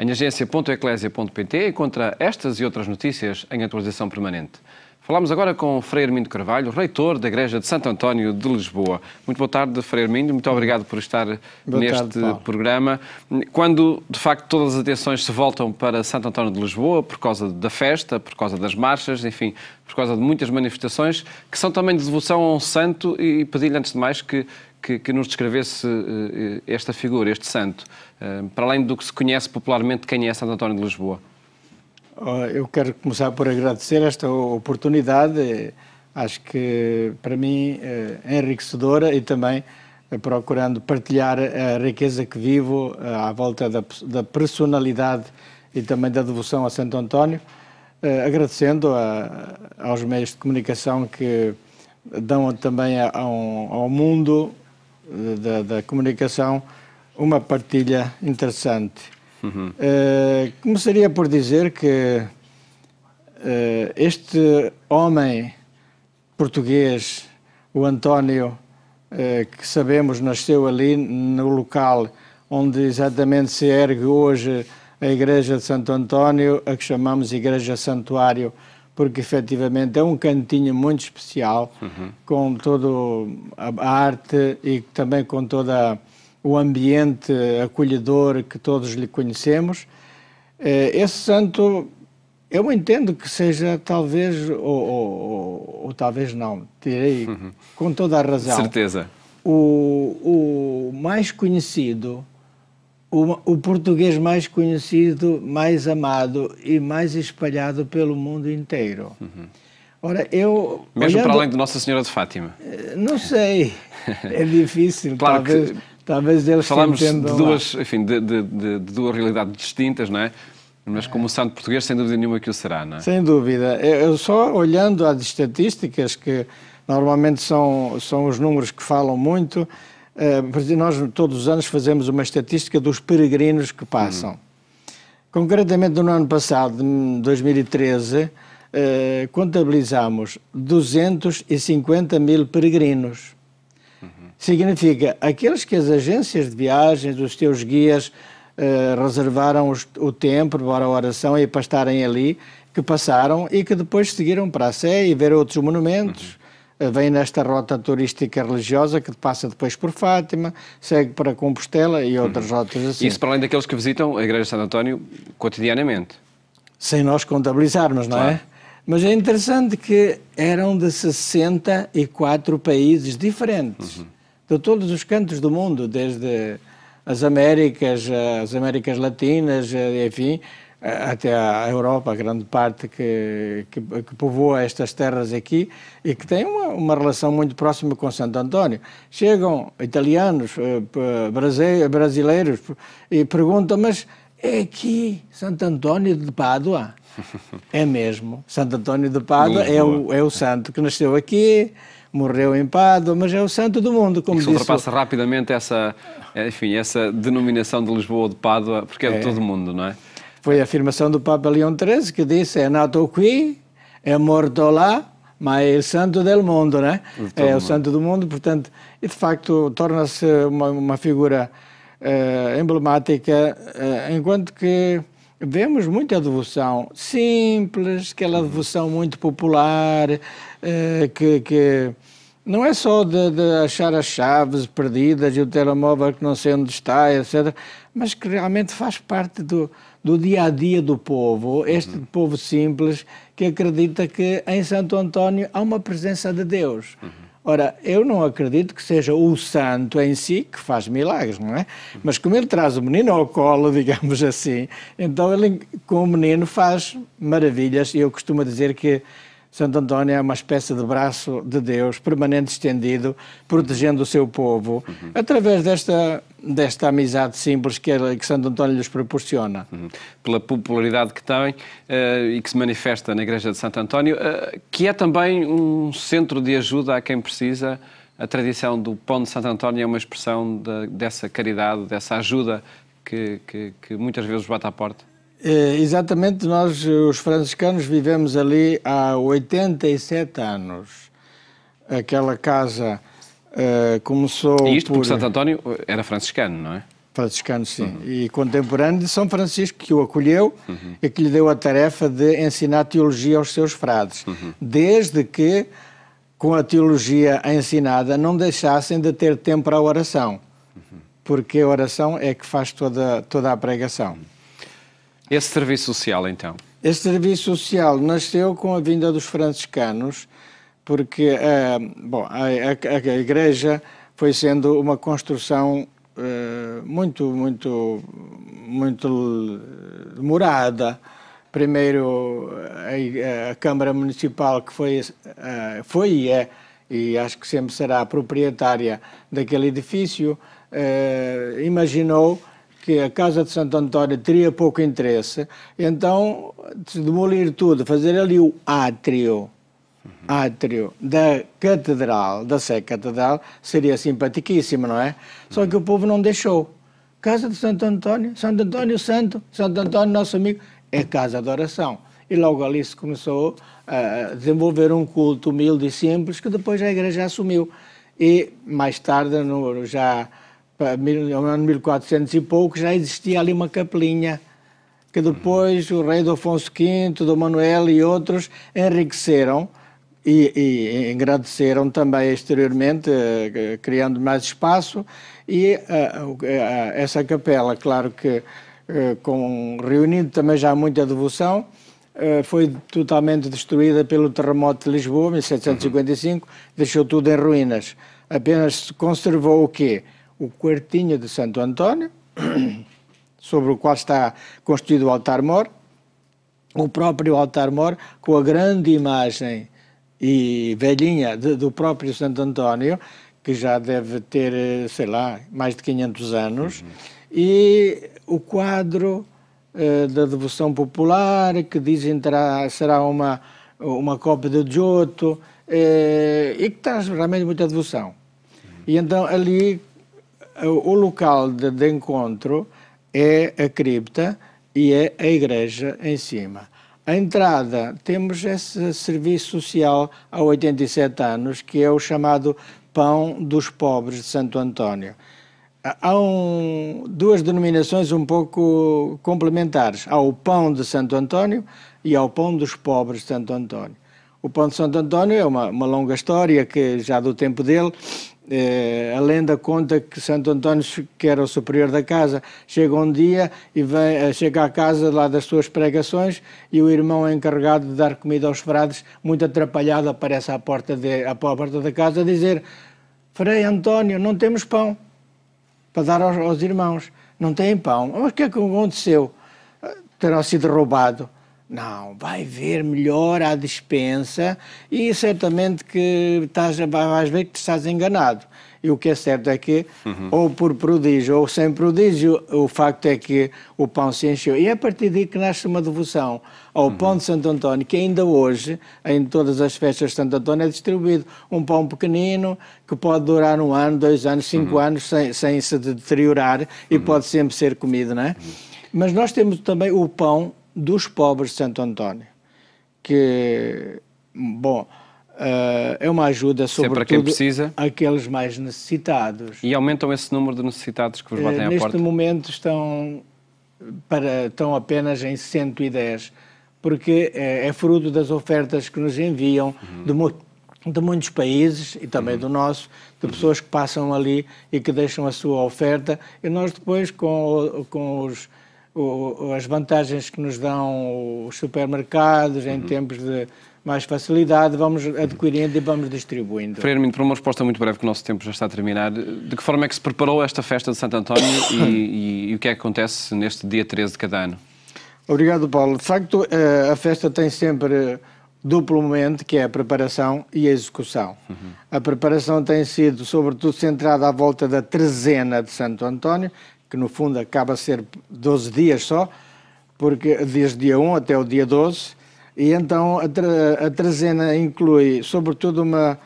Em agência.eclésia.pt encontra estas e outras notícias em atualização permanente. Falamos agora com Frei Armindo Carvalho, reitor da Igreja de Santo António de Lisboa. Muito boa tarde, Frei Armindo. Muito obrigado por estar neste programa. Quando, de facto, todas as atenções se voltam para Santo António de Lisboa, por causa da festa, por causa das marchas, enfim, por causa de muitas manifestações, que são também de devoção a um santo, e pedi-lhe, antes de mais, que nos descrevesse esta figura, este santo, para além do que se conhece popularmente, quem é Santo António de Lisboa. Eu quero começar por agradecer esta oportunidade, acho que para mim é enriquecedora, e também procurando partilhar a riqueza que vivo à volta da personalidade e também da devoção a Santo António, agradecendo aos meios de comunicação que dão também ao mundo da comunicação uma partilha interessante. Começaria por dizer que este homem português, o António, que sabemos nasceu ali no local onde exatamente se ergue hoje a Igreja de Santo António, a que chamamos Igreja Santuário, porque efetivamente é um cantinho muito especial, com toda a arte e também com toda o ambiente acolhedor que todos lhe conhecemos. Esse santo, eu entendo que seja talvez, ou talvez não, direi com toda a razão, certeza, o mais conhecido, o português mais conhecido, mais amado e mais espalhado pelo mundo inteiro. Ora, eu... Mesmo para além de Nossa Senhora de Fátima? Não sei, é difícil, claro, talvez eles falamos de duas, enfim, de duas realidades distintas, não é? Mas como santo português, sem dúvida nenhuma que o será, não é? Sem dúvida. Eu só olhando às estatísticas, que normalmente são os números que falam muito, nós todos os anos fazemos uma estatística dos peregrinos que passam. Concretamente, no ano passado, em 2013, contabilizamos 250 mil peregrinos. Significa, aqueles que as agências de viagens, os teus guias, reservaram o tempo para a oração e para estarem ali, que passaram e que depois seguiram para a Sé e ver outros monumentos. Vem nesta rota turística religiosa que passa depois por Fátima, segue para Compostela e outras rotas assim. Isso para além daqueles que visitam a Igreja de Santo António cotidianamente. Sem nós contabilizarmos, não é? Mas é interessante que eram de 64 países diferentes, de todos os cantos do mundo, desde as Américas Latinas, enfim, até a Europa, a grande parte que povoa estas terras aqui e que tem uma relação muito próxima com Santo António. Chegam italianos, brasileiros e perguntam, mas é aqui Santo António de Pádua? É mesmo. Santo António de Pádua é o santo que nasceu aqui, morreu em Pádua, mas é o santo do mundo, como disse. Ultrapassa rapidamente essa denominação de Lisboa ou de Pádua, porque é de todo o mundo, não é? Foi a afirmação do Papa Leão XIII que disse: é nato qui, é morto lá, mas é o santo del mundo, né? É o santo do mundo, portanto, e de facto torna-se uma figura emblemática, enquanto que vemos muita devoção simples, aquela devoção muito popular, que não é só de achar as chaves perdidas e o telemóvel que não sei onde está, etc., mas que realmente faz parte do dia-a-dia do povo, este povo simples que acredita que em Santo António há uma presença de Deus. Ora, eu não acredito que seja o santo em si que faz milagres, não é? Mas como ele traz o menino ao colo, digamos assim, então ele com o menino faz maravilhas, e eu costumo dizer que Santo António é uma espécie de braço de Deus permanente estendido, protegendo o seu povo, através desta amizade simples que Santo António lhes proporciona. Pela popularidade que tem e que se manifesta na Igreja de Santo António, que é também um centro de ajuda a quem precisa. A tradição do Pão de Santo António é uma expressão dessa caridade, dessa ajuda que muitas vezes bate à porta. Exatamente, nós, os franciscanos, vivemos ali há 87 anos. Aquela casa começou E isto porque Santo António era franciscano, não é? Franciscano, sim. E contemporâneo de São Francisco, que o acolheu e que lhe deu a tarefa de ensinar teologia aos seus frades. Desde que, com a teologia ensinada, não deixassem de ter tempo para a oração. Porque a oração é que faz toda a pregação. Esse serviço social, então? Esse serviço social nasceu com a vinda dos franciscanos, porque a igreja foi sendo uma construção muito demorada. Primeiro a Câmara Municipal, que foi e é, e acho que sempre será a proprietária daquele edifício, imaginou que a Casa de Santo António teria pouco interesse, então de demolir tudo, fazer ali o átrio da catedral, da Sé Catedral, seria simpaticíssimo, não é? Só que o povo não deixou. Casa de Santo António Santo, Santo António nosso amigo, é casa de oração. E logo ali se começou a desenvolver um culto humilde e simples, que depois a igreja assumiu. E mais tarde, no ano 1400 e pouco, já existia ali uma capelinha, que depois o rei Dom Afonso V, Dom Manuel e outros enriqueceram e engrandeceram também exteriormente, criando mais espaço, e essa capela, claro que reunindo também já muita devoção, foi totalmente destruída pelo terremoto de Lisboa, em 1755, deixou tudo em ruínas. Apenas se conservou o quê? O quartinho de Santo António, sobre o qual está construído o altar-mor, o próprio altar-mor, com a grande imagem e velhinha do próprio Santo António, que já deve ter, sei lá, mais de 500 anos, e o quadro da devoção popular, que dizem será uma cópia de Giotto, e que traz realmente muita devoção. E então ali o local de encontro é a cripta e é a igreja em cima. A entrada, temos esse serviço social há 87 anos, que é o chamado Pão dos Pobres de Santo António. Há duas denominações um pouco complementares. Há o Pão de Santo António e há o Pão dos Pobres de Santo António. O Pão de Santo António é uma longa história, que já do tempo dele, a lenda conta que Santo António, que era o superior da casa, chega um dia e chega à casa lá das suas pregações, e o irmão encarregado de dar comida aos frades, muito atrapalhado, aparece à porta da casa a dizer: Frei António, não temos pão para dar aos irmãos. Não têm pão. Mas o que é que aconteceu? Terá sido roubado. Não, vai ver melhor à despensa e certamente que vais ver que te estás enganado. E o que é certo é que, ou por prodígio ou sem prodígio, o facto é que o pão se encheu. E é a partir daí que nasce uma devoção ao pão de Santo António, que ainda hoje, em todas as festas de Santo António, é distribuído. Um pão pequenino, que pode durar 1 ano, 2 anos, 5 anos, sem se deteriorar, e pode sempre ser comido, não é? Mas nós temos também o pão dos pobres de Santo António, que, bom, é uma ajuda sobretudo àqueles mais necessitados. E aumentam esse número de necessitados que vos batem à porta? Neste momento estão apenas em 110, porque é fruto das ofertas que nos enviam de muitos países e também do nosso, de pessoas que passam ali e que deixam a sua oferta, e nós depois com as vantagens que nos dão os supermercados em tempos de mais facilidade, vamos adquirindo e vamos distribuindo. Frei Hermínio, para uma resposta muito breve, que o nosso tempo já está a terminar, de que forma é que se preparou esta festa de Santo António e o que é que acontece neste dia 13 de cada ano? Obrigado, Paulo. De facto, a festa tem sempre duplo momento, que é a preparação e a execução. A preparação tem sido, sobretudo, centrada à volta da trezena de Santo António, que no fundo acaba a ser 12 dias só, porque desde dia 1 até o dia 12, e então a trezena inclui sobretudo uma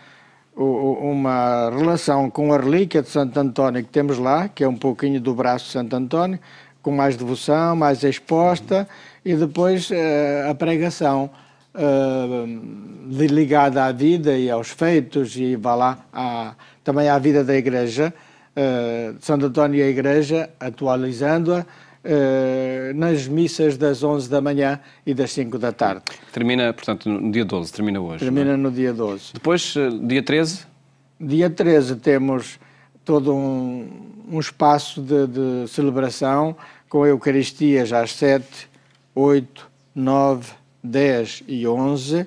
relação com a relíquia de Santo António que temos lá, que é um pouquinho do braço de Santo António, com mais devoção, mais exposta, e depois a pregação ligada à vida e aos feitos, e vá lá também à vida da Igreja, de Santo António e a Igreja, atualizando-a nas missas das 11 da manhã e das 5 da tarde. Termina, portanto, no dia 12, termina hoje. Termina não é? no dia 12. Depois, dia 13? Dia 13 temos todo um espaço de celebração com a Eucaristia às 7, 8, 9, 10 e 11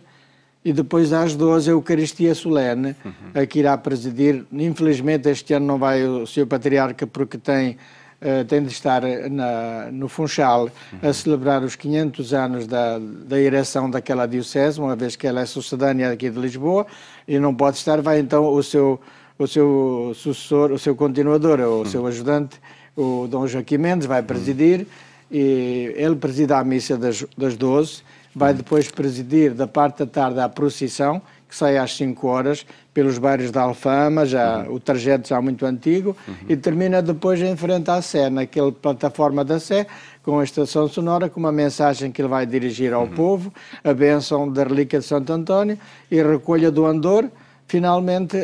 e depois às 12 a Eucaristia solene, a que irá presidir. Infelizmente este ano não vai o Sr. Patriarca porque tem de estar no Funchal a celebrar os 500 anos da ereção daquela diocese, uma vez que ela é sucedânea aqui de Lisboa e não pode estar. Vai então o seu sucessor, o seu continuador, o seu ajudante, o Dom Joaquim Mendes, vai presidir, e ele presida a missa das 12, vai depois presidir da parte da tarde a procissão, que sai às 5 horas, pelos bairros da Alfama, o trajeto já muito antigo, e termina depois em frente à Sé, naquela plataforma da Sé, com a estação sonora, com uma mensagem que ele vai dirigir ao povo, a bênção da relíquia de Santo António e a recolha do Andor. Finalmente,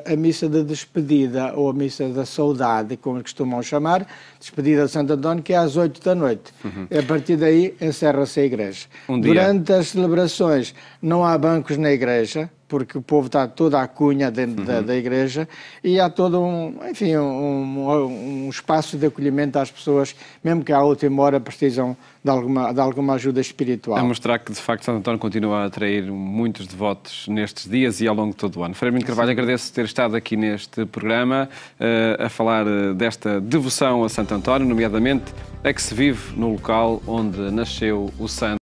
a missa de despedida, ou a missa da saudade, como costumam chamar, despedida de Santo António, que é às 8 da noite. A partir daí, encerra-se a igreja. Durante as celebrações, não há bancos na igreja, porque o povo está toda à cunha dentro da igreja, e há todo um espaço de acolhimento às pessoas, mesmo que à última hora precisam de alguma ajuda espiritual. A mostrar que, de facto, Santo António continua a atrair muitos devotos nestes dias e ao longo de todo o ano. Frei Armindo Carvalho, agradeço ter estado aqui neste programa a falar desta devoção a Santo António, nomeadamente a que se vive no local onde nasceu o santo.